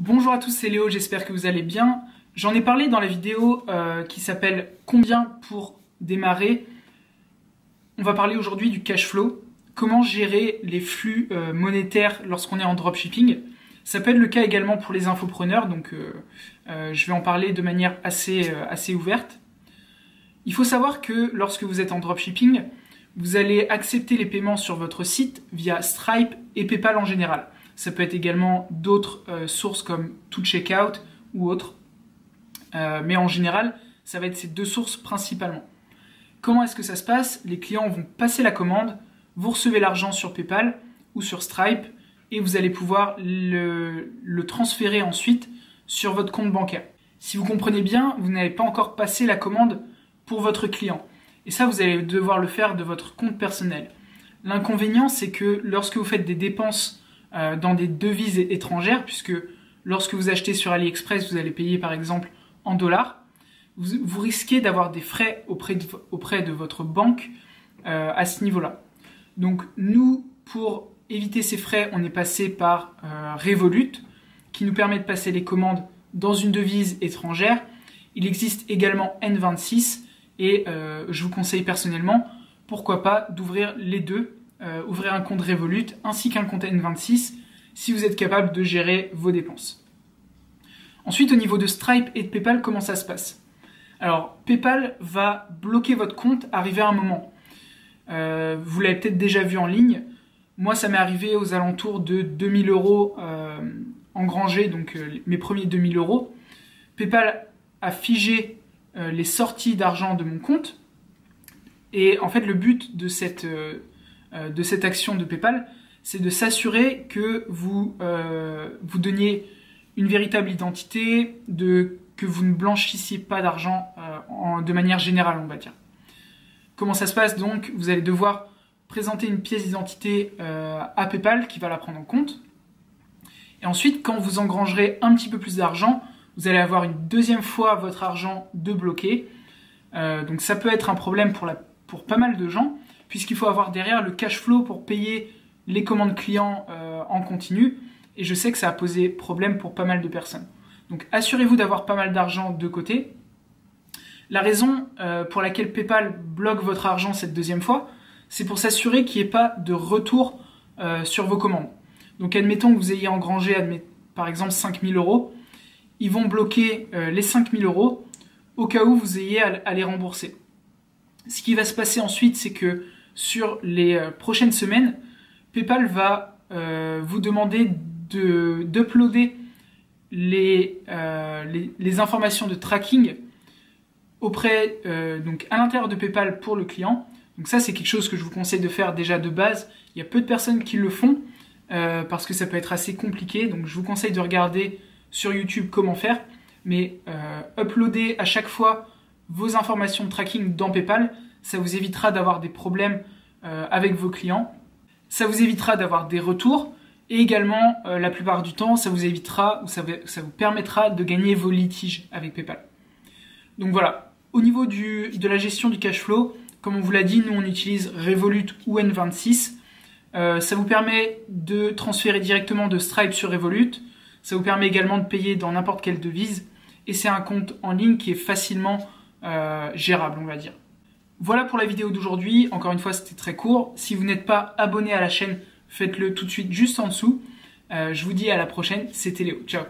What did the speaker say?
Bonjour à tous, c'est Léo, j'espère que vous allez bien. J'en ai parlé dans la vidéo qui s'appelle « Combien pour démarrer ?» On va parler aujourd'hui du cash flow, comment gérer les flux monétaires lorsqu'on est en dropshipping. Ça peut être le cas également pour les infopreneurs, donc je vais en parler de manière assez ouverte. Il faut savoir que lorsque vous êtes en dropshipping, vous allez accepter les paiements sur votre site via Stripe et PayPal en général. Ça peut être également d'autres sources comme ToCheckout ou autres. Mais en général, ça va être ces deux sources principalement. Comment est-ce que ça se passe? Les clients vont passer la commande, vous recevez l'argent sur PayPal ou sur Stripe et vous allez pouvoir le transférer ensuite sur votre compte bancaire. Si vous comprenez bien, vous n'avez pas encore passé la commande pour votre client. Et ça, vous allez devoir le faire de votre compte personnel. L'inconvénient, c'est que lorsque vous faites des dépenses dans des devises étrangères, puisque lorsque vous achetez sur AliExpress, vous allez payer par exemple en dollars, vous risquez d'avoir des frais auprès de votre banque à ce niveau-là. Donc nous, pour éviter ces frais, on est passé par Revolut, qui nous permet de passer les commandes dans une devise étrangère. Il existe également N26, et je vous conseille personnellement, pourquoi pas, d'ouvrir les deux, ouvrir un compte Revolut ainsi qu'un compte N26 si vous êtes capable de gérer vos dépenses. Ensuite, au niveau de Stripe et de PayPal, comment ça se passe? Alors, PayPal va bloquer votre compte arrivé à un moment. Vous l'avez peut-être déjà vu en ligne. Moi, ça m'est arrivé aux alentours de 2000 € engrangés, donc mes premiers 2000 €. PayPal a figé les sorties d'argent de mon compte. Et en fait, le but de cette action de PayPal, c'est de s'assurer que vous donniez une véritable identité, que vous ne blanchissiez pas d'argent de manière générale, on va dire. Comment ça se passe donc? Vous allez devoir présenter une pièce d'identité à PayPal qui va la prendre en compte. Et ensuite, quand vous engrangerez un petit peu plus d'argent, vous allez avoir une deuxième fois votre argent de bloqué. Donc ça peut être un problème pour pas mal de gens, puisqu'il faut avoir derrière le cash flow pour payer les commandes clients en continu. Et je sais que ça a posé problème pour pas mal de personnes. Donc assurez-vous d'avoir pas mal d'argent de côté. La raison pour laquelle PayPal bloque votre argent cette deuxième fois, c'est pour s'assurer qu'il n'y ait pas de retour sur vos commandes. Donc admettons que vous ayez engrangé par exemple 5000 €, ils vont bloquer les 5000 € au cas où vous ayez à les rembourser. Ce qui va se passer ensuite, c'est que sur les prochaines semaines, PayPal va vous demander d'uploader les informations de tracking donc à l'intérieur de PayPal pour le client. Donc ça, c'est quelque chose que je vous conseille de faire déjà de base. Il y a peu de personnes qui le font parce que ça peut être assez compliqué. Donc je vous conseille de regarder sur YouTube comment faire. Mais uploader à chaque fois vos informations de tracking dans PayPal, ça vous évitera d'avoir des problèmes avec vos clients. Ça vous évitera d'avoir des retours. Et également, la plupart du temps, ça vous évitera ou ça vous permettra de gagner vos litiges avec PayPal. Donc voilà. Au niveau de la gestion du cash flow, comme on vous l'a dit, nous on utilise Revolut ou N26. Ça vous permet de transférer directement de Stripe sur Revolut. Ça vous permet également de payer dans n'importe quelle devise. Et c'est un compte en ligne qui est facilement gérable, on va dire. Voilà pour la vidéo d'aujourd'hui. Encore une fois, c'était très court. Si vous n'êtes pas abonné à la chaîne, faites-le tout de suite juste en dessous. Je vous dis à la prochaine. C'était Léo. Ciao.